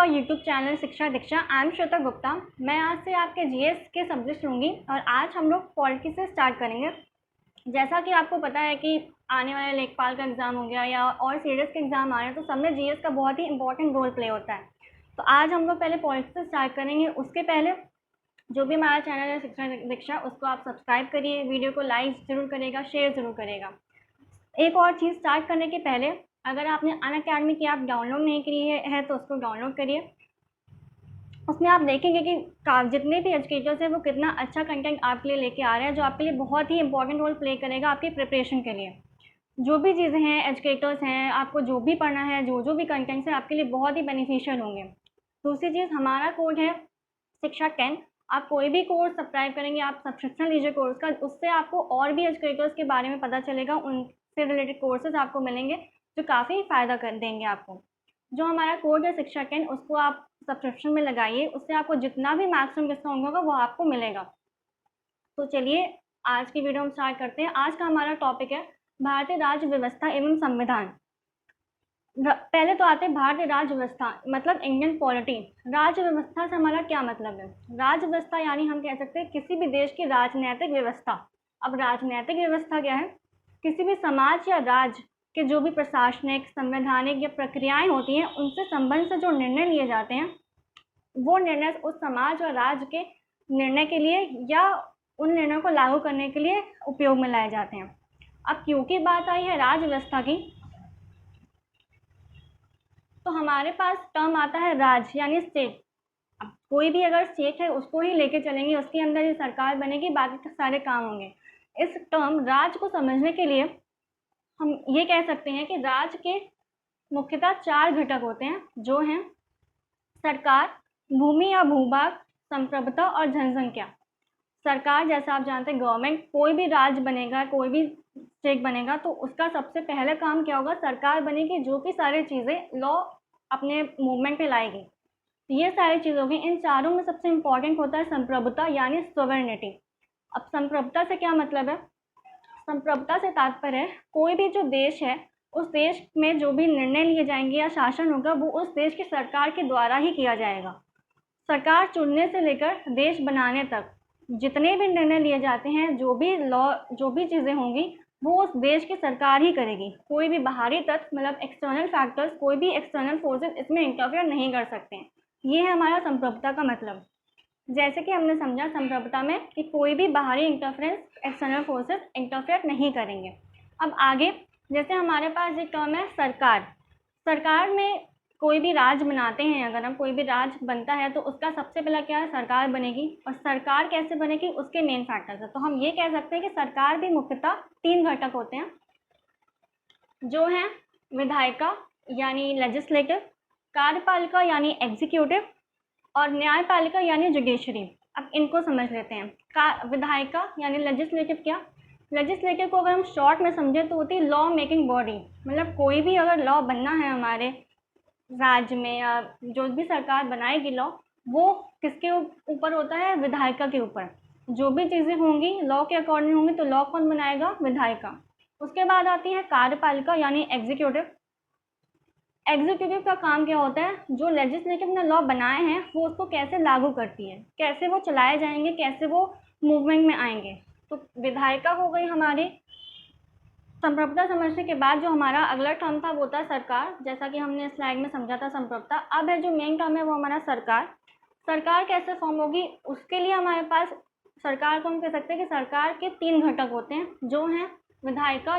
Our YouTube channel Shiksha Diksha. I am Shweta Gupta. मैं आज से आपके जीएस के सब्जेक्ट लूँगी और आज हम लोग पॉलिटी से स्टार्ट करेंगे। जैसा कि आपको पता है कि आने वाले लेखपाल का एग्ज़ाम हो गया या और सीडीएस के एग्ज़ाम आ रहे हैं, तो सब में जीएस का बहुत ही इंपॉर्टेंट रोल प्ले होता है। तो आज हम लोग पहले पॉलिटी से स्टार्ट करेंगे। उसके पहले जो भी हमारा चैनल है शिक्षा दीक्षा, उसको आप सब्सक्राइब करिए, वीडियो को लाइक ज़रूर करेगा, शेयर ज़रूर करेगा। एक और चीज़, स्टार्ट करने के पहले अगर आपने अनअकैडमी की ऐप डाउनलोड नहीं की है तो उसको डाउनलोड करिए। उसमें आप देखेंगे कि जितने भी एजुकेटर्स हैं वो कितना अच्छा कंटेंट आपके लिए लेके आ रहे हैं, जो आपके लिए बहुत ही इंपॉर्टेंट रोल प्ले करेगा आपकी प्रिपरेशन के लिए। जो भी चीज़ें हैं, एजुकेटर्स हैं, आपको जो भी पढ़ना है, जो भी कंटेंट्स हैं, आपके लिए बहुत ही बेनिफिशियल होंगे। दूसरी चीज़, हमारा कोड है शिक्षा 10। आप कोई भी कोर्स सब्सक्राइब करेंगे, आप सब्सक्रिप्शन लीजिए कोर्स का, उससे आपको और भी एजुकेटर्स के बारे में पता चलेगा, उनसे रिलेटेड कोर्सेज आपको मिलेंगे जो काफ़ी फ़ायदा कर देंगे आपको। जो हमारा कोड है शिक्षा 10, उसको आप सब्सक्रिप्शन में लगाइए, उससे आपको जितना भी मैक्सिमम डिस्काउंट होगा वो आपको मिलेगा। तो चलिए आज की वीडियो हम स्टार्ट करते हैं। आज का हमारा टॉपिक है भारतीय राज्य व्यवस्था एवं संविधान। पहले तो आते हैं भारतीय राज्य व्यवस्था, मतलब इंडियन पॉलिटी। राज्य व्यवस्था से हमारा क्या मतलब है? राज्य व्यवस्था यानी हम कह सकते हैं किसी भी देश की राजनीतिक व्यवस्था। अब राजनीतिक व्यवस्था क्या है? किसी भी समाज या राज्य के जो भी प्रशासनिक, संवैधानिक या प्रक्रियाएं होती हैं, उनसे संबंध से जो निर्णय लिए जाते हैं, वो निर्णय उस समाज और राज्य के निर्णय के लिए या उन निर्णयों को लागू करने के लिए उपयोग में लाए जाते हैं। अब क्योंकि बात आई है राज्य व्यवस्था की, तो हमारे पास टर्म आता है राज्य यानी स्टेट। अब कोई भी अगर स्टेट है उसको ही लेके चलेंगे, उसके अंदर ही सरकार बनेगी, बाकी सारे काम होंगे। इस टर्म राज्य को समझने के लिए हम ये कह सकते हैं कि राज्य के मुख्यतः 4 घटक होते हैं, जो हैं सरकार, भूमि या भूभाग, संप्रभुता और जनसंख्या। सरकार, जैसा आप जानते हैं, गवर्नमेंट, कोई भी राज्य बनेगा, कोई भी स्टेट बनेगा तो उसका सबसे पहले काम क्या होगा? सरकार बनेगी जो कि सारी चीज़ें लॉ अपने मूवमेंट पे लाएगी। ये सारी चीज़ होगी। इन चारों में सबसे इम्पॉर्टेंट होता है संप्रभुता यानी सोवरेनिटी। अब संप्रभुता से क्या मतलब है? संप्रभुता से तात्पर्य है कोई भी जो देश है, उस देश में जो भी निर्णय लिए जाएंगे या शासन होगा वो उस देश की सरकार के द्वारा ही किया जाएगा। सरकार चुनने से लेकर देश बनाने तक जितने भी निर्णय लिए जाते हैं, जो भी लॉ, जो भी चीज़ें होंगी, वो उस देश की सरकार ही करेगी। कोई भी बाहरी तत्व, मतलब एक्सटर्नल फैक्टर्स, कोई भी एक्सटर्नल फोर्सेस इसमें इंटरफेयर नहीं कर सकते हैं। ये है हमारा संप्रभुता का मतलब। जैसे कि हमने समझा संप्रभुता में कि कोई भी बाहरी इंटरफेरेंस, एक्सटर्नल फोर्सेस इंटरफेयर नहीं करेंगे। अब आगे, जैसे हमारे पास एक टर्म है सरकार। सरकार में कोई भी राज्य बनाते हैं, अगर हम कोई भी राज्य बनता है तो उसका सबसे पहला क्या है? सरकार बनेगी। और सरकार कैसे बनेगी? उसके मेन फैक्टर्स है। तो हम ये कह सकते हैं कि सरकार भी मुख्यतः 3 घटक होते हैं, जो हैं विधायिका यानी लेजिस्लेटिव, कार्यपालिका यानी एग्जीक्यूटिव और न्यायपालिका यानी जुडिशरी। अब इनको समझ लेते हैं। विधायिका यानी लेजिस्लेटिव क्या? लेजिस्लेटिव को अगर हम शॉर्ट में समझें तो होती है लॉ मेकिंग बॉडी। मतलब कोई भी अगर लॉ बनना है हमारे राज्य में या जो भी सरकार बनाएगी लॉ, वो किसके ऊपर होता है? विधायिका के ऊपर। जो भी चीज़ें होंगी लॉ के अकॉर्डिंग होंगी, तो लॉ कौन बनाएगा? विधायिका। उसके बाद आती है कार्यपालिका यानी एग्जीक्यूटिव। एग्जीक्यूटिव का काम क्या होता है? जो लेजिस्लेटिव ने लॉ बनाए हैं वो उसको कैसे लागू करती है, कैसे वो चलाए जाएंगे, कैसे वो मूवमेंट में आएंगे। तो विधायिका हो गई हमारी। संप्रभुता समझने के बाद जो हमारा अगला टर्म था वो था सरकार, जैसा कि हमने स्लाइड में समझा था संप्रभुता। अब है जो मेन टर्म है वो हमारा सरकार। सरकार कैसे फॉर्म होगी? उसके लिए हमारे पास सरकार को हम कह सकते हैं कि सरकार के 3 घटक होते हैं, जो हैं विधायिका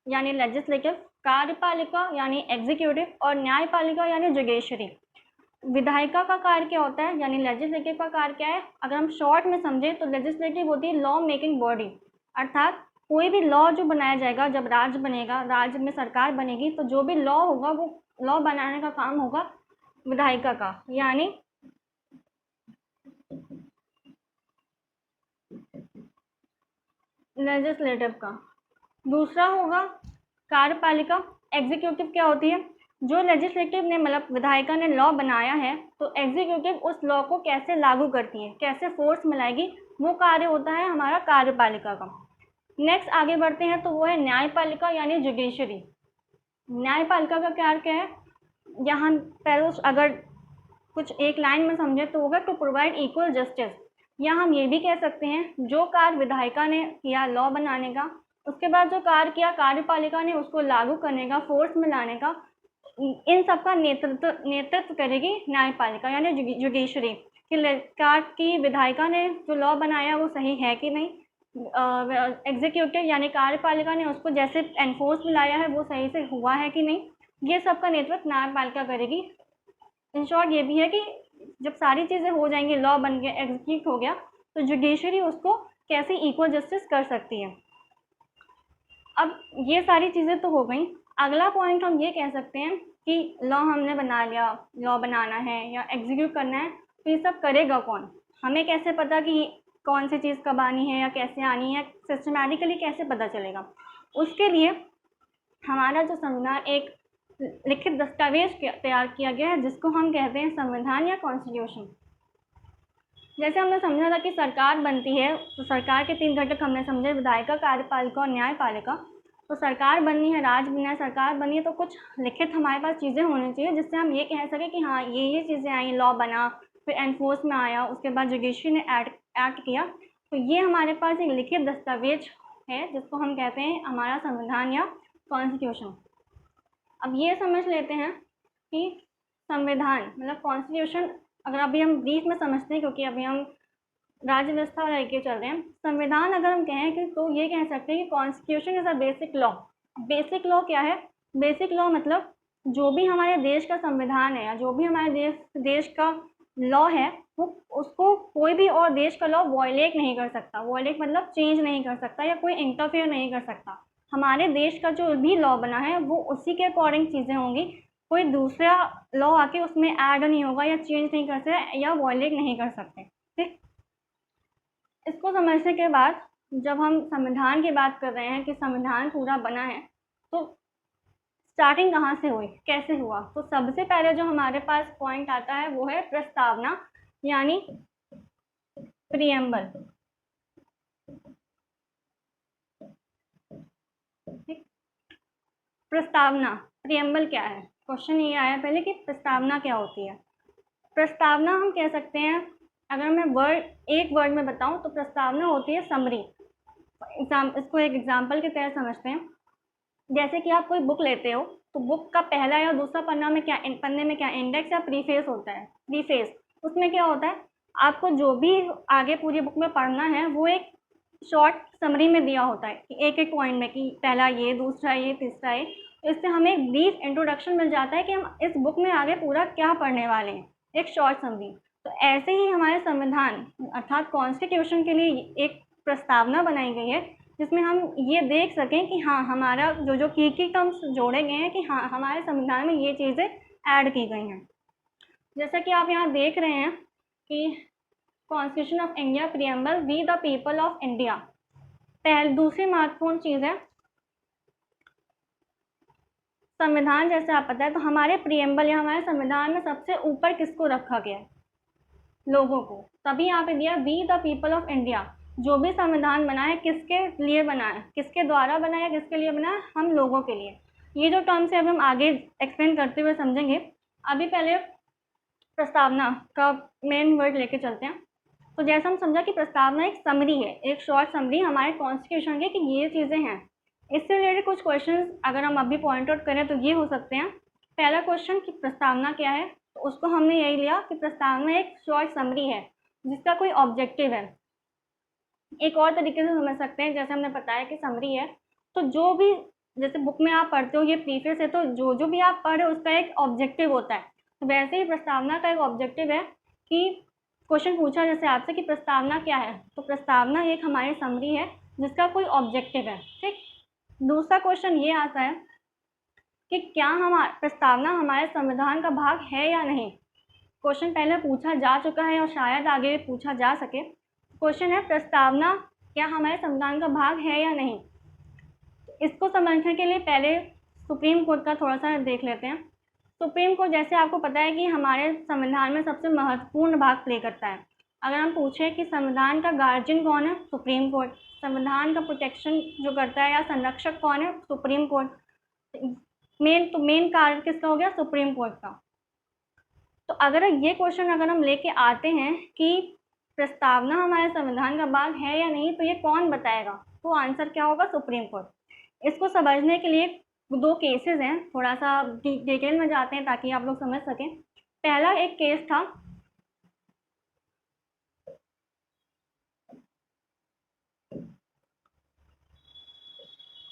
यानी लेजिस्लेटिव, कार्यपालिका यानी एग्जीक्यूटिव और न्यायपालिका यानी जुडिशरी। विधायिका का कार्य क्या होता है यानी लेजिस्लेटिव का कार्य क्या है? अगर हम शॉर्ट में समझें तो लेजिस्लेटिव होती है लॉ मेकिंग बॉडी, अर्थात कोई भी लॉ जो बनाया जाएगा, जब राज्य बनेगा, राज्य में सरकार बनेगी, तो जो भी लॉ होगा वो लॉ बनाने का काम होगा विधायिका का यानी लेजिस्लेटिव का। दूसरा होगा कार्यपालिका। एग्जीक्यूटिव क्या होती है? जो लेजिस्लेटिव ने, मतलब विधायिका ने लॉ बनाया है, तो एग्जीक्यूटिव उस लॉ को कैसे लागू करती है, कैसे फोर्स में लाएगी, वो कार्य होता है हमारा कार्यपालिका का। नेक्स्ट आगे बढ़ते हैं तो वो है न्यायपालिका यानी जुडिशरी। न्यायपालिका का कार्य क्या है? यहाँ पहले अगर कुछ एक लाइन में समझे तो होगा टू प्रोवाइड इक्वल जस्टिस, या हम ये भी कह सकते हैं जो कार्य विधायिका ने किया लॉ बनाने का, उसके बाद जो कार्य किया कार्यपालिका ने उसको लागू करने का, फोर्स में लाने का, इन सब का नेतृत्व करेगी न्यायपालिका यानी जुडिशरी की विधायिका ने जो लॉ बनाया वो सही है कि नहीं, एग्जीक्यूटिव यानी कार्यपालिका ने उसको जैसे एनफोर्स में लाया है वो सही से हुआ है कि नहीं, ये सब का नेतृत्व न्यायपालिका करेगी। इन शॉर्ट ये भी है कि जब सारी चीज़ें हो जाएंगी, लॉ बन गया, एग्जीक्यूट हो गया, तो जुडिशरी उसको कैसे इक्वल जस्टिस कर सकती है। अब ये सारी चीज़ें तो हो गई। अगला पॉइंट हम ये कह सकते हैं कि लॉ हमने बना लिया, लॉ बनाना है या एग्जीक्यूट करना है, तो ये सब करेगा कौन? हमें कैसे पता कि कौन सी चीज़ कब आनी है या कैसे आनी है, सिस्टमैटिकली कैसे पता चलेगा? उसके लिए हमारा जो संविधान एक लिखित दस्तावेज तैयार किया गया है जिसको हम कहते हैं संविधान या कॉन्स्टिट्यूशन। जैसे हमने समझा था कि सरकार बनती है, तो सरकार के 3 घटक हमने समझे, विधायिका, कार्यपालिका और न्यायपालिका। तो सरकार बननी है, राज बनना है, सरकार बनी है, तो कुछ लिखित हमारे पास चीज़ें होनी चाहिए जिससे हम ये कह सकें कि हाँ ये चीज़ें आई, लॉ बना, फिर एनफोर्स में आया, उसके बाद जुडिशरी ने एक्ट किया। तो ये हमारे पास एक लिखित दस्तावेज है जिसको हम कहते हैं हमारा संविधान या कॉन्स्टिट्यूशन। अब ये समझ लेते हैं कि संविधान मतलब कॉन्स्टिट्यूशन, अगर अभी हम ब्रीफ में समझते हैं क्योंकि अभी हम राज्य व्यवस्था लेके चल रहे हैं। संविधान अगर हम कहें कि तो ये कह सकते हैं कि constitution is a basic law. Basic law क्या है? बेसिक लॉ मतलब जो भी हमारे देश का संविधान है या जो भी हमारे देश का लॉ है वो उसको कोई भी और देश का लॉ वॉयलेट नहीं कर सकता। वॉयलेट मतलब चेंज नहीं कर सकता या कोई इंटरफेयर नहीं कर सकता। हमारे देश का जो भी लॉ बना है वो उसी के अकॉर्डिंग चीज़ें होंगी, कोई दूसरा लॉ आके उसमें ऐड नहीं होगा या चेंज नहीं कर सकते या वॉयलेट नहीं कर सकते। ठीक, इसको समझने के बाद जब हम संविधान की बात कर रहे हैं कि संविधान पूरा बना है तो स्टार्टिंग कहाँ से हुई, कैसे हुआ? तो सबसे पहले जो हमारे पास पॉइंट आता है वो है प्रस्तावना यानी प्रीएम्बल। प्रस्तावना, प्रीएम्बल क्या है? क्वेश्चन ये आया पहले कि प्रस्तावना क्या होती है। प्रस्तावना हम कह सकते हैं, अगर मैं एक वर्ड में बताऊं तो प्रस्तावना होती है समरी। इसको एक एग्जाम्पल की तरह समझते हैं। जैसे कि आप कोई बुक लेते हो तो बुक का पहला या दूसरा पन्ने में क्या इंडेक्स या प्रीफेस होता है। प्रीफेस उसमें क्या होता है, आपको जो भी आगे पूरी बुक में पढ़ना है वो एक शॉर्ट समरी में दिया होता है कि एक एक पॉइंट में कि पहला ये, दूसरा ये, तीसरा ये। तो इससे हमें एक ब्रीफ इंट्रोडक्शन मिल जाता है कि हम इस बुक में आगे पूरा क्या पढ़ने वाले हैं, एक शॉर्ट समरी। तो ऐसे ही हमारे संविधान अर्थात कॉन्स्टिट्यूशन के लिए एक प्रस्तावना बनाई गई है जिसमें हम ये देख सकें कि हाँ हमारा जो की टर्म्स जोड़े गए हैं कि हाँ हमारे संविधान में ये चीज़ें ऐड की गई हैं। जैसा कि आप यहाँ देख रहे हैं कि constitution of India preamble, we the people of India. दूसरी महत्वपूर्ण चीज़ है संविधान। जैसे आप पता है तो हमारे प्रीएम्बल या हमारे संविधान में सबसे ऊपर किसको रखा गया है? लोगों को। तभी यहाँ पे दिया we the people of India. जो भी संविधान बना है किसके लिए बना है, किसके द्वारा बना है, किसके लिए बना है? हम लोगों के लिए। ये जो टर्म्स है अब हम आगे एक्सप्लेन करते हुए समझेंगे। अभी पहले प्रस्तावना का मेन वर्ड लेके चलते हैं। तो जैसा हम समझा कि प्रस्तावना एक समरी है, एक शॉर्ट समरी हमारे कॉन्स्टिट्यूशन की कि ये चीज़ें हैं। इससे रिलेटेड कुछ क्वेश्चंस अगर हम अभी पॉइंट आउट करें तो ये हो सकते हैं। पहला क्वेश्चन कि प्रस्तावना क्या है, तो उसको हमने यही लिया कि प्रस्तावना एक शॉर्ट समरी है जिसका कोई ऑब्जेक्टिव है। एक और तरीके से समझ सकते हैं, जैसे हमने बताया कि समरी है तो जो भी जैसे बुक में आप पढ़ते हो ये प्रीफेस है तो जो भी आप पढ़ रहे हो उसका एक ऑब्जेक्टिव होता है। तो वैसे ही प्रस्तावना का एक ऑब्जेक्टिव है कि क्वेश्चन पूछा जैसे आपसे कि प्रस्तावना क्या है, तो प्रस्तावना एक हमारी समरी है जिसका कोई ऑब्जेक्टिव है। ठीक, दूसरा क्वेश्चन ये आता है कि क्या प्रस्तावना हमारे संविधान का भाग है या नहीं। क्वेश्चन पहले पूछा जा चुका है और शायद आगे पूछा जा सके। क्वेश्चन है प्रस्तावना क्या हमारे संविधान का भाग है या नहीं। इसको समझने के लिए पहले सुप्रीम कोर्ट का थोड़ा सा देख लेते हैं। सुप्रीम कोर्ट जैसे आपको पता है कि हमारे संविधान में सबसे महत्वपूर्ण भाग प्ले करता है। अगर हम पूछें कि संविधान का गार्जियन कौन है, सुप्रीम कोर्ट। संविधान का प्रोटेक्शन जो करता है या संरक्षक कौन है, सुप्रीम कोर्ट। मेन कार्य किसका हो गया, सुप्रीम कोर्ट का। तो अगर ये क्वेश्चन अगर हम लेके आते हैं कि प्रस्तावना हमारे संविधान का भाग है या नहीं, तो ये कौन बताएगा? तो आंसर क्या होगा? Supreme court. इसको समझने के लिए दो केसेस हैं, थोड़ा सा डिटेल में जाते हैं ताकि आप लोग समझ सकें। पहला एक केस था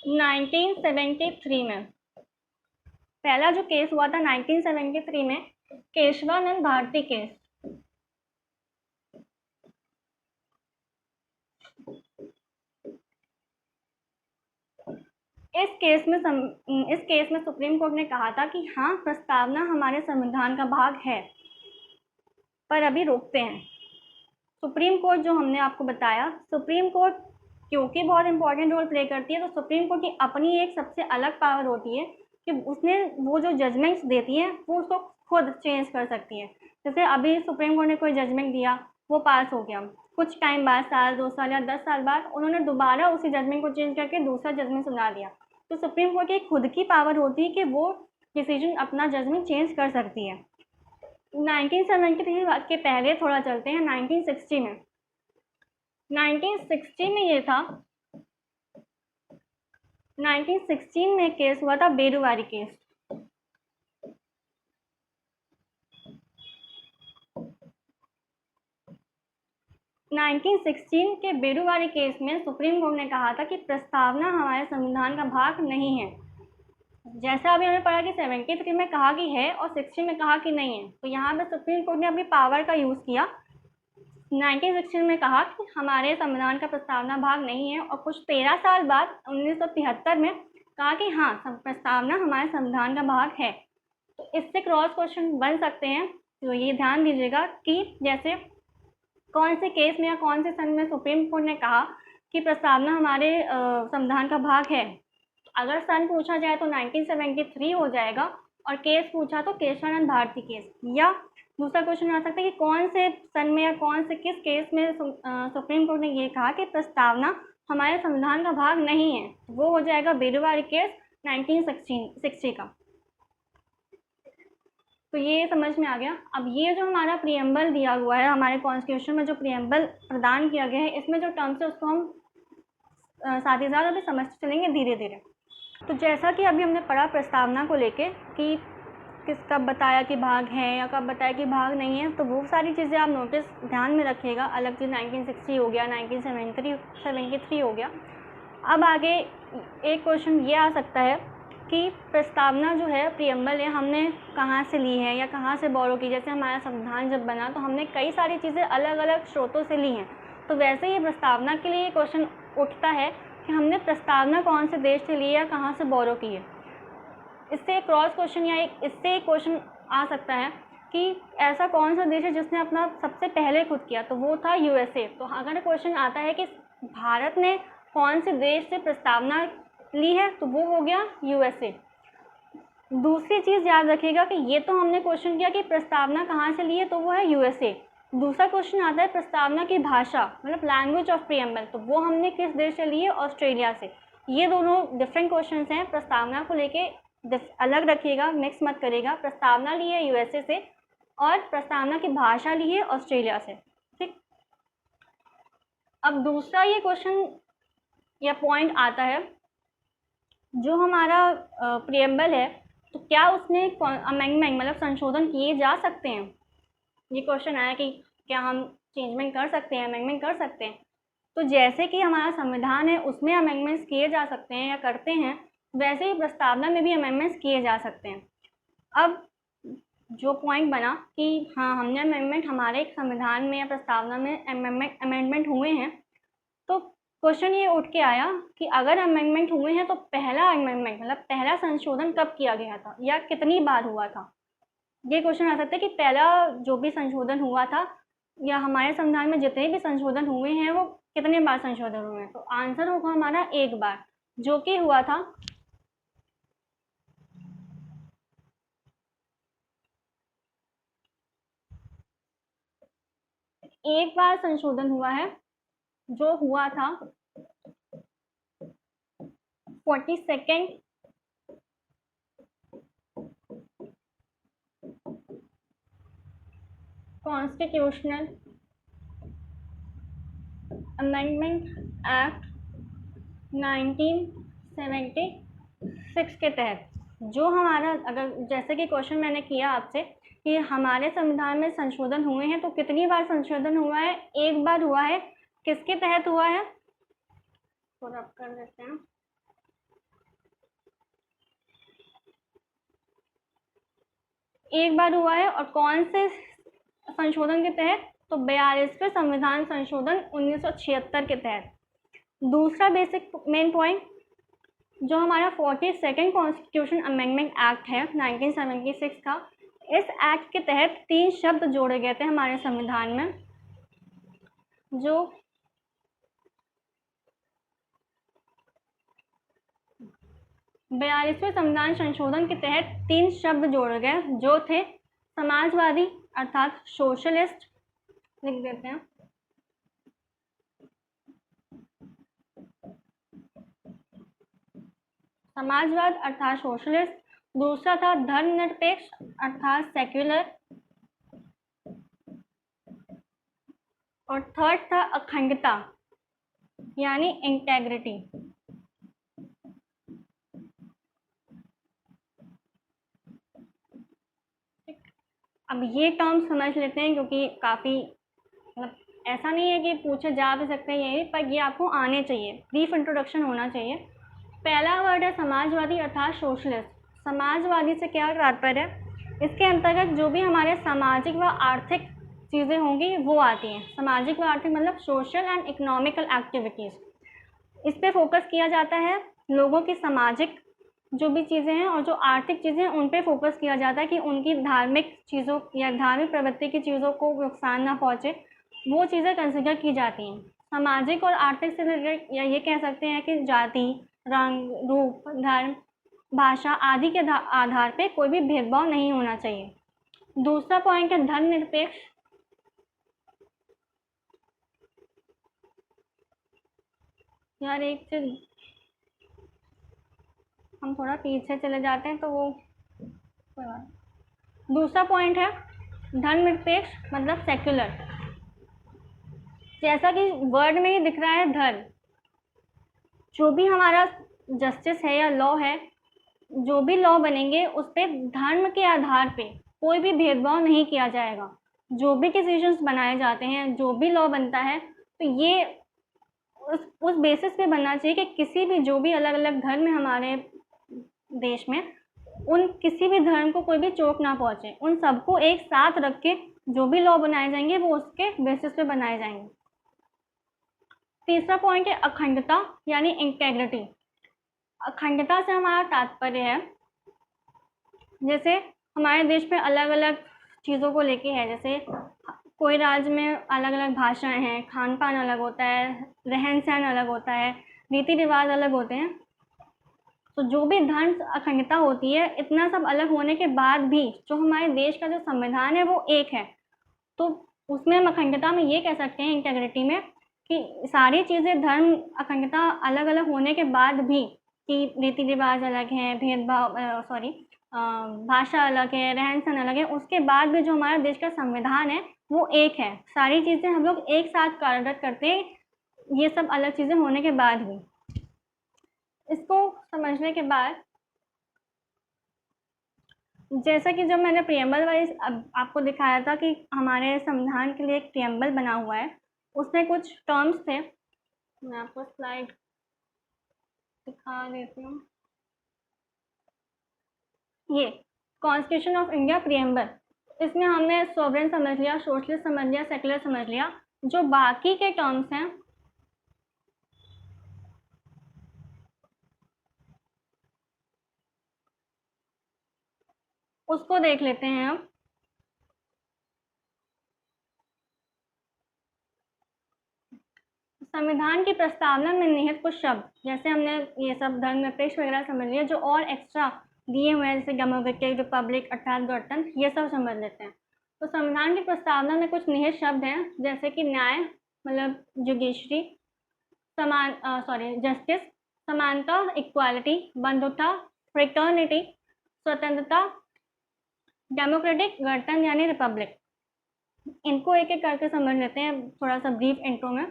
1973 में। पहला जो केस हुआ था 1973 में, केशवानंद भारती केस। इस केस में सुप्रीम कोर्ट ने कहा था कि हाँ, प्रस्तावना हमारे संविधान का भाग है, पर अभी रोकते हैं। सुप्रीम कोर्ट जो हमने आपको बताया, सुप्रीम कोर्ट क्योंकि बहुत इंपॉर्टेंट रोल प्ले करती है, तो सुप्रीम कोर्ट की अपनी एक सबसे अलग पावर होती है कि उसने वो जो जजमेंट्स देती है वो उसको खुद चेंज कर सकती है। जैसे अभी सुप्रीम कोर्ट ने कोई जजमेंट दिया, वो पास हो गया, कुछ टाइम बाद, साल 2 साल या 10 साल बाद उन्होंने दोबारा उसी जजमेंट को चेंज करके दूसरा जजमेंट सुना दिया। तो सुप्रीम कोर्ट की खुद की पावर होती है कि वो डिसीजन, अपना जजमेंट चेंज कर सकती है। 1973 के पहले थोड़ा चलते हैं 1960 में। 1960 में ये था, 1916 में केस हुआ था बेरुवारी केस। नाइनटीन 16 के बेरुवारी केस में सुप्रीम कोर्ट ने कहा था कि प्रस्तावना हमारे संविधान का भाग नहीं है। जैसा अभी हमने पढ़ा कि 73 में कहा कि है और 60 में कहा कि नहीं है, तो यहाँ पे सुप्रीम कोर्ट ने अपनी पावर का यूज़ किया। 1916 में कहा कि हमारे संविधान का प्रस्तावना भाग नहीं है, और कुछ 13 साल बाद 1973 में कहा कि हाँ, प्रस्तावना हमारे संविधान का भाग है। तो इससे क्रॉस क्वेश्चन बन सकते हैं, तो ये ध्यान दीजिएगा कि जैसे कौन से केस में या कौन से सन में सुप्रीम कोर्ट ने कहा कि प्रस्तावना हमारे संविधान का भाग है। अगर सन पूछा जाए तो 1973 हो जाएगा, और केस पूछा तो केशवानंद भारती केस। या दूसरा क्वेश्चन आ सकता है कि कौन से सन में या कौन से किस केस में सुप्रीम कोर्ट ने ये कहा कि प्रस्तावना हमारे संविधान का भाग नहीं है, वो हो जाएगा बेरुवारी केस 1960 का। तो ये समझ में आ गया। अब ये जो हमारा प्रियम्बल दिया हुआ है, हमारे कॉन्स्टिट्यूशन में जो प्रियम्बल प्रदान किया गया है, इसमें जो टर्म्स है उसको हम साथ ही साथ अभी समझते चलेंगे धीरे धीरे। तो जैसा कि अभी हमने पढ़ा प्रस्तावना को लेके कि कब बताया कि भाग है या कब बताया कि भाग नहीं है, तो वो सारी चीज़ें आप नोटिस ध्यान में रखिएगा। अलग चीज़ 1960 हो गया, 1973 हो गया। अब आगे एक क्वेश्चन ये आ सकता है कि प्रस्तावना जो है, प्रियम्बल है, हमने कहाँ से ली है या कहाँ से बोरो की। जैसे हमारा संविधान जब बना तो हमने कई सारी चीज़ें अलग अलग स्रोतों से ली हैं, तो वैसे ही प्रस्तावना के लिए ये क्वेश्चन उठता है कि हमने प्रस्तावना कौन से देश से ली या कहाँ से बोरो की है। इससे एक क्रॉस क्वेश्चन या इससे एक क्वेश्चन आ सकता है कि ऐसा कौन सा देश है जिसने अपना सबसे पहले खुद किया, तो वो था यूएसए। तो अगर क्वेश्चन आता है कि भारत ने कौन से देश से प्रस्तावना ली है, तो वो हो गया यूएसए। दूसरी चीज़ याद रखिएगा कि ये तो हमने क्वेश्चन किया कि प्रस्तावना कहाँ से ली है, तो वो है यूएसए। दूसरा क्वेश्चन आता है प्रस्तावना की भाषा, मतलब लैंग्वेज ऑफ प्रियम्बल, तो वो हमने किस देश से ली है? ऑस्ट्रेलिया से। ये दोनों डिफरेंट क्वेश्चन हैं, प्रस्तावना को लेके अलग रखिएगा, मिक्स मत करिएगा। प्रस्तावना ली है यूएसए से और प्रस्तावना की भाषा ली है ऑस्ट्रेलिया से, ठीक। अब दूसरा ये क्वेश्चन या पॉइंट आता है, जो हमारा प्रियम्बल है, तो क्या उसमें अमेंडमेंट मतलब संशोधन किए जा सकते हैं? ये क्वेश्चन आया कि क्या हम चेंजमेंट कर सकते हैं, अमेंडमेंट कर सकते हैं। तो जैसे कि हमारा संविधान है उसमें अमेंडमेंट्स किए जा सकते हैं या करते हैं, वैसे ही प्रस्तावना में भी अमेंडमेंट्स किए जा सकते हैं। अब जो पॉइंट बना कि हाँ, हमने अमेंडमेंट, हमारे संविधान में या प्रस्तावना में अमेंडमेंट हुए हैं, तो क्वेश्चन ये उठ के आया कि अगर अमेंडमेंट हुए हैं तो पहला अमेंडमेंट मतलब पहला संशोधन कब किया गया था या कितनी बार हुआ था। ये क्वेश्चन आ सकता है कि पहला जो भी संशोधन हुआ था या हमारे संविधान में जितने भी संशोधन हुए हैं वो कितने बार संशोधन हुए हैं। तो आंसर होगा हमारा एक बार, जो कि हुआ था एक बार संशोधन हुआ है, जो हुआ था 42nd कॉन्स्टिट्यूशनल अमेंडमेंट एक्ट 1976 के तहत जो हमारा, अगर जैसे कि क्वेश्चन मैंने किया आपसे कि हमारे संविधान में संशोधन हुए हैं, तो कितनी बार संशोधन हुआ है? एक बार हुआ है। किसके तहत हुआ है? थोड़ा कर देते हैं। एक बार हुआ है। और कौन से संशोधन के तहत? तो 42वें संविधान संशोधन 1976 के तहत। दूसरा बेसिक मेन पॉइंट, जो हमारा 42nd कॉन्स्टिट्यूशन अमेंडमेंट एक्ट है 1976 का, इस एक्ट के तहत 3 शब्द जोड़े गए थे हमारे संविधान में। जो 42वें संविधान संशोधन के तहत 3 शब्द जोड़े गए, जो थे समाजवादी अर्थात सोशलिस्ट, लिख देते हैं, समाजवाद अर्थात सोशलिस्ट। दूसरा था धर्मनिरपेक्ष अर्थात सेक्युलर। और थर्ड था अखंडता यानी इंटेग्रिटी। अब ये टर्म समझ लेते हैं, क्योंकि काफ़ी मतलब ऐसा नहीं है कि पूछे जा भी सकते हैं यही, पर ये आपको आने चाहिए, ब्रीफ इंट्रोडक्शन होना चाहिए। पहला वर्ड है समाजवादी अर्थात सोशलिस्ट। समाजवादी से क्या तात्पर्य है? इसके अंतर्गत जो भी हमारे सामाजिक व आर्थिक चीज़ें होंगी वो आती हैं। सामाजिक व आर्थिक मतलब सोशल एंड इकोनॉमिकल एक्टिविटीज़, इस पे फोकस किया जाता है। लोगों की सामाजिक जो भी चीज़ें हैं और जो आर्थिक चीज़ें हैं उन पे फोकस किया जाता है कि उनकी धार्मिक चीज़ों या धार्मिक प्रवृत्ति की चीज़ों को नुकसान ना पहुँचे, वो चीज़ें कंसिडर की जाती हैं। सामाजिक और आर्थिक से रिलेटेड या ये कह सकते हैं कि जाति, रंग, रूप, धर्म, भाषा आदि के आधार पे कोई भी भेदभाव नहीं होना चाहिए। दूसरा पॉइंट है धर्मनिरपेक्ष। यार एक चीज हम थोड़ा पीछे चले जाते हैं तो वो कोई बात। दूसरा पॉइंट है धर्मनिरपेक्ष मतलब सेक्युलर। जैसा कि वर्ड में ही दिख रहा है धर्म, जो भी हमारा जस्टिस है या लॉ है, जो भी लॉ बनेंगे उस पर धर्म के आधार पे कोई भी भेदभाव नहीं किया जाएगा। जो भी डिसीजंस बनाए जाते हैं, जो भी लॉ बनता है, तो ये उस बेसिस पे बनना चाहिए कि किसी भी जो भी अलग अलग धर्म है हमारे देश में, उन किसी भी धर्म को कोई भी चोट ना पहुंचे। उन सबको एक साथ रख के जो भी लॉ बनाए जाएंगे वो उसके बेसिस पे बनाए जाएंगे। तीसरा पॉइंट है अखंडता यानी इंटेग्रिटी। अखंडता से हमारा तात्पर्य है, जैसे हमारे देश में अलग अलग चीज़ों को लेके है, जैसे कोई राज्य में अलग अलग भाषाएं हैं, खान पान अलग होता है, रहन सहन अलग होता है, रीति रिवाज अलग होते हैं। तो जो भी धर्म अखंडता होती है, इतना सब अलग होने के बाद भी जो हमारे देश का जो संविधान है वो एक है। तो उसमें हम अखंडता में ये कह सकते हैं, इंटेग्रिटी में, कि सारी चीज़ें धर्म अखंडता अलग अलग होने के बाद भी कि रीति रिवाज अलग हैं, भेदभाव भाषा अलग है, रहन सहन अलग है, उसके बाद भी जो हमारा देश का संविधान है वो एक है। सारी चीज़ें हम लोग एक साथ कार्यरत करते हैं, ये सब अलग चीज़ें होने के बाद भी। इसको समझने के बाद, जैसा कि जब मैंने प्रियम्बल वाइज आपको दिखाया था कि हमारे संविधान के लिए एक प्रियम्बल बना हुआ है, उसमें कुछ टर्म्स थे, मैं आपको स्लाइड दिखा देती हूँ। ये कॉन्स्टिट्यूशन ऑफ इंडिया प्रियम्बल, इसमें हमने सॉवरेन समझ लिया, सोशलिस्ट समझ लिया, सेकुलर समझ लिया। जो बाकी के टर्म्स हैं उसको देख लेते हैं हम। संविधान की प्रस्तावना में निहित कुछ शब्द, जैसे हमने ये सब धर्मनिरपेक्ष वगैरह समझ लिया, जो और एक्स्ट्रा दिए हुए हैं जैसे डेमोक्रेटिक, रिपब्लिक अर्थात गणतंत्र, ये सब समझ लेते हैं। तो संविधान की प्रस्तावना में कुछ निहित शब्द हैं, जैसे कि न्याय मतलब जुडिशरी, जस्टिस, समानता इक्वालिटी, बंधुता फ्रेटर्निटी, स्वतंत्रता डेमोक्रेटिक, गणतंत्र यानी रिपब्लिक। इनको एक एक करके समझ लेते हैं थोड़ा सा ब्रीफ इंट्रो में।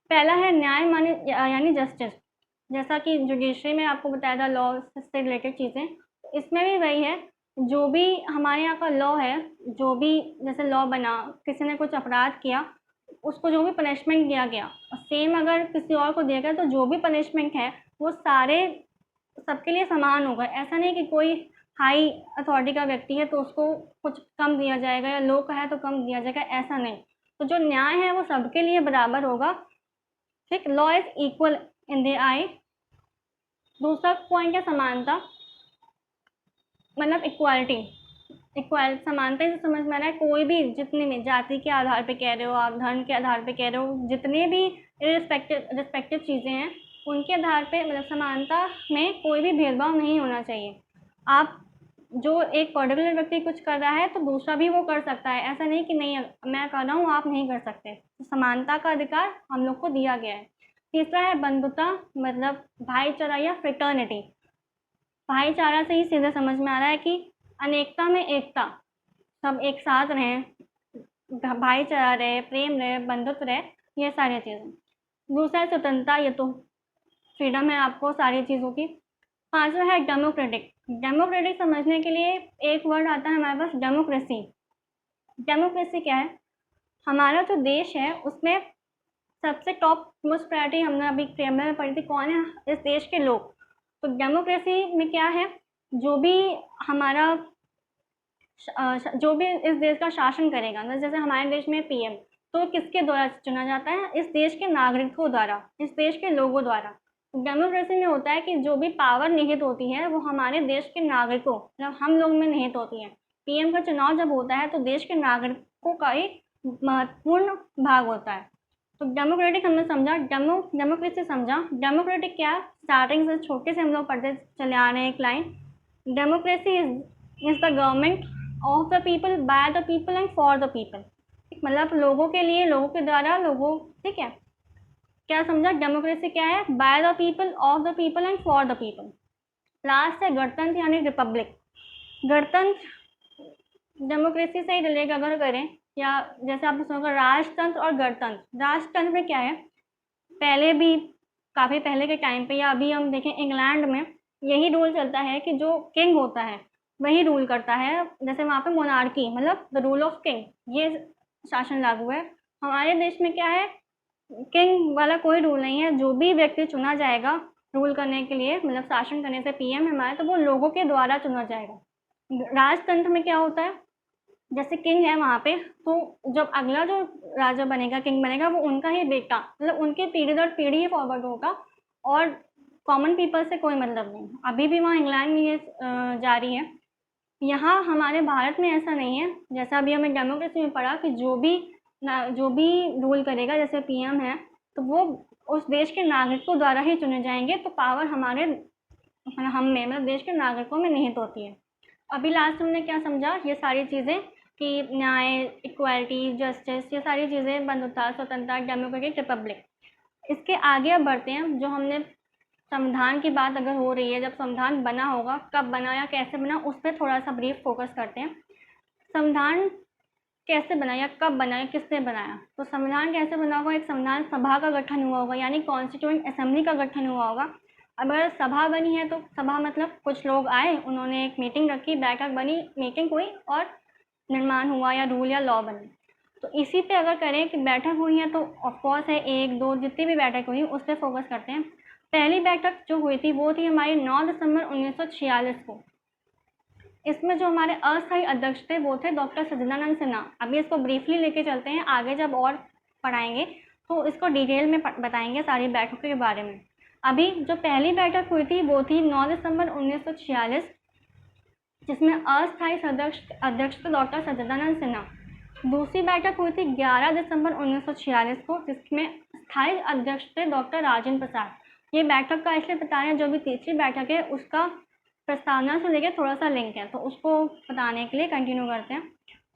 पहला है न्याय माने यानी जस्टिस, जैसा कि जुडिशरी में आपको बताया था लॉ से रिलेटेड चीज़ें, इसमें भी वही है। जो भी हमारे यहाँ का लॉ है, जो भी जैसे लॉ बना, किसी ने कुछ अपराध किया, उसको जो भी पनिशमेंट दिया गया, सेम अगर किसी और को दिया गया तो जो भी पनिशमेंट है वो सारे सबके लिए समान होगा। ऐसा नहीं कि कोई हाई अथॉरिटी का व्यक्ति है तो उसको कुछ कम दिया जाएगा या लो का है तो कम दिया जाएगा, ऐसा नहीं। तो जो न्याय है वो सबके लिए बराबर होगा। ठीक, law is equal in the I. दूसरा पॉइंट है समानता, मतलब इक्वालिटी। समानता से समझ में आ रहा है कोई भी, जितने भी जाति के आधार पे कह रहे हो आप, धर्म के आधार पे कह रहे हो, जितने भी रिस्पेक्टिव चीज़ें हैं उनके आधार पे, मतलब समानता में कोई भी भेदभाव नहीं होना चाहिए। आप जो एक पर्टिकुलर व्यक्ति कुछ कर रहा है तो दूसरा भी वो कर सकता है, ऐसा नहीं कि नहीं मैं कर रहा हूँ आप नहीं कर सकते। तो समानता का अधिकार हम लोग को दिया गया है। तीसरा है बंधुता, मतलब भाईचारा या फ्रेटर्निटी। भाईचारा से ही सीधे समझ में आ रहा है कि अनेकता में एकता, सब एक साथ रहें, भाईचारा रहे, प्रेम रहे, बंधुत्व रहे, ये सारी चीज़ें। दूसरा है स्वतंत्रता, ये तो फ्रीडम है आपको सारी चीज़ों की। पांचवा है डेमोक्रेटिक। डेमोक्रेटिक समझने के लिए एक वर्ड आता है हमारे पास, डेमोक्रेसी। डेमोक्रेसी क्या है? हमारा जो देश है उसमें सबसे टॉप मोस्ट प्रायोरिटी हमने अभी प्रेमल में पढ़ी थी, कौन है? इस देश के लोग। तो डेमोक्रेसी में क्या है, जो भी हमारा जो भी इस देश का शासन करेगा ना, जैसे हमारे देश में पीएम, तो किसके द्वारा चुना जाता है? इस देश के नागरिकों द्वारा, इस देश के लोगों द्वारा। डेमोक्रेसी में होता है कि जो भी पावर निहित होती है वो हमारे देश के नागरिकों, मतलब हम लोग में निहित होती है। पीएम का चुनाव जब होता है तो देश के नागरिकों का एक महत्वपूर्ण भाग होता है। तो डेमोक्रेटिक हमने समझा, डेमोक्रेसी समझा। डेमोक्रेटिक क्या? स्टार्टिंग से छोटे से हम लोग पढ़ते चले आ रहे हैं एक line, democracy is the government of the people, by the people and for the people. मतलब लोगों के लिए, लोगों के द्वारा, लोगों, ठीक है। क्या समझा? डेमोक्रेसी क्या है? By the people, of the people and for the people. Last है गणतंत्र यानी रिपब्लिक। गणतंत्र डेमोक्रेसी से ही रिलेट अगर करें, या जैसे आपने सुना होगा राजतंत्र और गणतंत्र। राजतंत्र में क्या है, पहले भी काफ़ी पहले के टाइम पे, या अभी हम देखें इंग्लैंड में यही रूल चलता है कि जो किंग होता है वही रूल करता है। जैसे वहाँ पे मोनार्की, मतलब द रूल ऑफ किंग, ये शासन लागू है। हमारे देश में क्या है, किंग वाला कोई रूल नहीं है। जो भी व्यक्ति चुना जाएगा रूल करने के लिए, मतलब शासन करने से, पीएम हमारे, तो वो लोगों के द्वारा चुना जाएगा। राजतंत्र में क्या होता है, जैसे किंग है वहाँ पे, तो जब अगला जो राजा बनेगा, किंग बनेगा, वो उनका ही बेटा, मतलब उनके पीढ़ी दर पीढ़ी ही फॉरवर्ड होगा और कॉमन पीपल से कोई मतलब नहीं। अभी भी वहाँ इंग्लैंड में ये जारी है। यहाँ हमारे भारत में ऐसा नहीं है। जैसा अभी हमें डेमोक्रेसी में पढ़ा कि जो भी रूल करेगा, जैसे पीएम है, तो वो उस देश के नागरिकों द्वारा ही चुने जाएंगे। तो पावर हमारे हम में, मतलब देश के नागरिकों में निहित होती है। अभी लास्ट हमने क्या समझा, ये सारी चीज़ें कि न्याय, इक्वालिटी, जस्टिस, ये सारी चीज़ें, बंधुता, स्वतंत्रता, डेमोक्रेटिक, रिपब्लिक। इसके आगे अब बढ़ते हैं। जो हमने संविधान की बात अगर हो रही है, जब संविधान बना होगा, कब बना या कैसे बना, उस पर थोड़ा सा ब्रीफ फोकस करते हैं। संविधान कैसे बना या कब बना या किसने बनाया? तो संविधान कैसे बना होगा, एक संविधान सभा का गठन हुआ होगा, यानी कॉन्स्टिट्यूएंट असेंबली का गठन हुआ होगा। अब अगर सभा बनी है तो सभा मतलब कुछ लोग आए, उन्होंने एक मीटिंग रखी, बैठक बनी, मीटिंग हुई और निर्माण हुआ या रूल या लॉ बने। तो इसी पे अगर करें कि बैठक हुई है, तो ऑफकोर्स है 1, 2 जितनी भी बैठक हुई उस पर फोकस करते हैं। पहली बैठक जो हुई थी वो थी हमारी 9 दिसंबर 1946 को। इसमें जो हमारे अस्थायी अध्यक्ष थे वो थे डॉक्टर सच्चिदानंद सिन्हा। अभी इसको ब्रीफली लेके चलते हैं, आगे जब और पढ़ाएंगे तो इसको डिटेल में बताएंगे सारी बैठकों के बारे में। अभी जो पहली बैठक हुई थी वो थी 9 दिसंबर 1946, जिसमें अस्थायी अध्यक्ष थे डॉक्टर सच्चिदानंद सिन्हा। दूसरी बैठक हुई थी 11 दिसंबर 1946 को, जिसमें स्थायी अध्यक्ष थे डॉक्टर राजेंद्र प्रसाद। ये बैठक का इसलिए बता रहे हैं, जो भी तीसरी बैठक है उसका प्रस्तावना से लेकर थोड़ा सा लिंक है, तो उसको बताने के लिए कंटिन्यू करते हैं।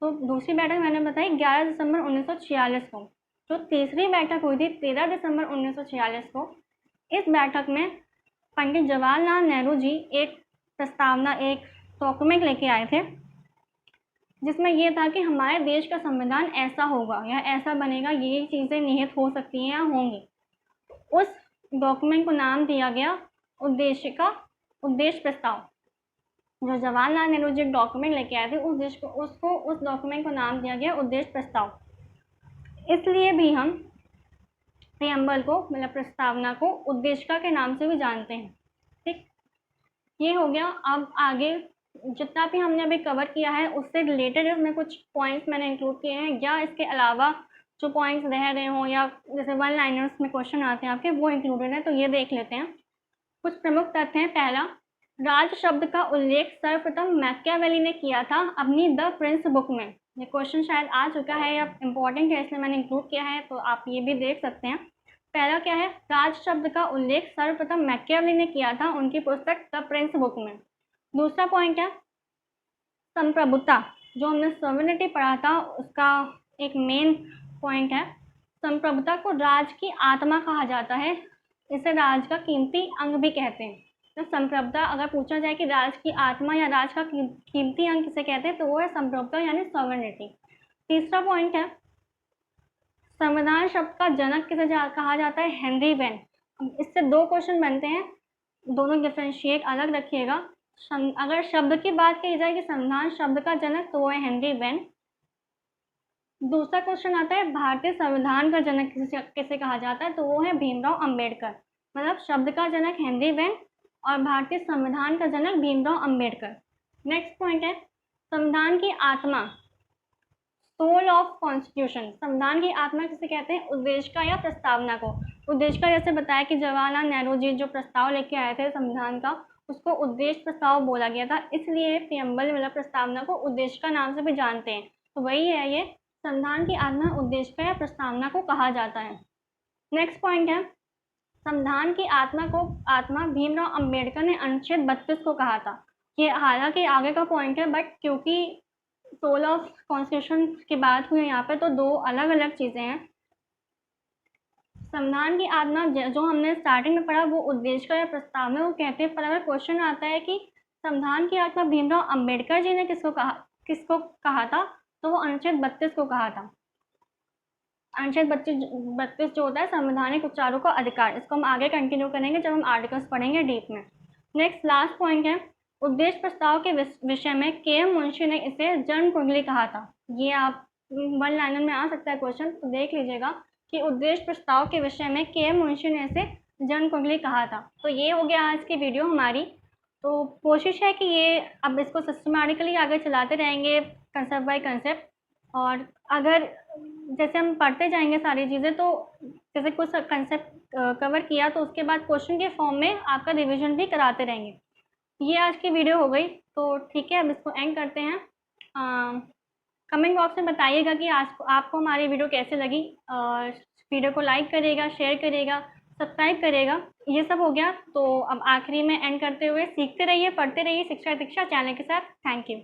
तो दूसरी बैठक मैंने बताई 11 दिसंबर 1946 को। जो तीसरी बैठक हुई थी 13 दिसंबर 1946 को, इस बैठक में पंडित जवाहरलाल नेहरू जी एक प्रस्तावना, एक डॉक्यूमेंट लेके आए थे, जिसमें ये था कि हमारे देश का संविधान ऐसा होगा या ऐसा बनेगा, ये चीज़ें निहित हो सकती हैं या होंगी। उस डॉक्यूमेंट को नाम दिया गया उद्देश्य प्रस्ताव। जो जवाहरलाल नेहरू जी एक डॉक्यूमेंट लेके आए थे, उस डॉक्यूमेंट को नाम दिया गया उद्देश्य प्रस्ताव। इसलिए भी हम प्रियम्बल को, मतलब प्रस्तावना को, उद्देशिका के नाम से भी जानते हैं। ठीक, ये हो गया। अब आगे जितना भी हमने अभी कवर किया है उससे रिलेटेड इसमें कुछ पॉइंट्स मैंने इंक्लूड किए हैं, या इसके अलावा जो पॉइंट्स रह रहे हों या जैसे वन लाइनर्स में क्वेश्चन आते हैं आपके, वो इंक्लूडेड है, तो ये देख लेते हैं। कुछ प्रमुख तथ्य हैं। पहला, राज शब्द का उल्लेख सर्वप्रथम मैकियावेली ने किया था अपनी द प्रिंस बुक में। ये क्वेश्चन शायद आ चुका है या इम्पोर्टेंट है, इसलिए मैंने इंक्लूड किया है, तो आप ये भी देख सकते हैं। पहला क्या है, राज शब्द का उल्लेख सर्वप्रथम मैकियावेली ने किया था उनकी पुस्तक द प्रिंस बुक में। दूसरा पॉइंट है संप्रभुता, जो हमने सॉवरेनिटी पढ़ा था उसका एक मेन पॉइंट है। संप्रभुता को राज की आत्मा कहा जाता है, इसे राज का कीमती अंग भी कहते हैं। तो संप्रभुता अगर पूछा जाए कि राज की आत्मा या राज का कीमती अंग किसे कहते हैं, तो वो है संप्रभुता यानी सॉवरेनिटी। तीसरा पॉइंट है संविधान शब्द का जनक किसे कहा जाता है, हेनरी वेन। इससे दो क्वेश्चन बनते हैं, दोनों डिफरेंशिएट अलग रखिएगा। अगर शब्द की बात की जाए कि संविधान शब्द का जनक, तो वो है हेनरी वेन। दूसरा क्वेश्चन आता है भारतीय संविधान का जनक किसे कहा जाता है, तो वो है भीमराव अंबेडकर। मतलब शब्द का जनक हेनरी वेन और भारतीय संविधान का जनक भीमराव अंबेडकर। नेक्स्ट पॉइंट है संविधान की आत्मा, सोल ऑफ कॉन्स्टिट्यूशन। संविधान की आत्मा किसे कहते हैं, उद्देशिका या प्रस्तावना को। उद्देशिका जैसे बताया कि जवाहरलाल नेहरू जी जो प्रस्ताव लेके आए थे संविधान का, उसको उद्देश्य प्रस्ताव बोला गया था, इसलिए प्रियम्बल मतलब प्रस्तावना को उद्देशिका नाम से भी जानते हैं। तो वही है, ये संविधान की आत्मा उद्देशिका या प्रस्तावना को कहा जाता है। नेक्स्ट पॉइंट है संविधान की आत्मा भीमराव अंबेडकर ने अनुच्छेद 32 को कहा था। ये हालांकि आगे का पॉइंट है, बट क्योंकि सोल ऑफ कॉन्स्टिट्यूशन की बात हुई यहाँ पे, तो दो अलग अलग चीज़ें हैं। संविधान की आत्मा जो हमने स्टार्टिंग में पढ़ा वो उद्देशिका या प्रस्तावना को कहते हैं, पर अगर क्वेश्चन आता है कि संविधान की आत्मा भीमराव अंबेडकर जी ने किसको कहा था, तो वो अनुच्छेद 32 को कहा था। अनुच्छेद 32 जो होता है संवैधानिक उपचारों का अधिकार, इसको हम आगे कंटिन्यू करेंगे जब हम आर्टिकल्स पढ़ेंगे डीप में। नेक्स्ट लास्ट पॉइंट है उद्देश्य प्रस्ताव के विषय में के.एम. मुंशी ने इसे जन कुंडली कहा था। ये आप वन लाइनर में आ सकता है क्वेश्चन, तो देख लीजिएगा कि उद्देश्य प्रस्ताव के विषय में के.एम. मुंशी ने इसे जन कुंडली कहा था। तो ये हो गया आज की वीडियो हमारी। तो कोशिश है कि ये अब इसको सिस्टमेटिकली आगे चलाते रहेंगे कंसेप्ट बाय कंसेप्ट, और अगर जैसे हम पढ़ते जाएंगे सारी चीज़ें, तो जैसे कुछ कंसेप्ट कवर किया तो उसके बाद क्वेश्चन के फॉर्म में आपका रिवीजन भी कराते रहेंगे। ये आज की वीडियो हो गई, तो ठीक है, अब इसको एंड करते हैं। कमेंट बॉक्स में बताइएगा कि आज आपको हमारी वीडियो कैसे लगी, और वीडियो को लाइक करिएगा, शेयर करिएगा, सब्सक्राइब करिएगा। ये सब हो गया, तो अब आखिरी में एंड करते हुए सीखते रहिए, पढ़ते रहिए शिक्षा दीक्षा चैनल के साथ। Thank you.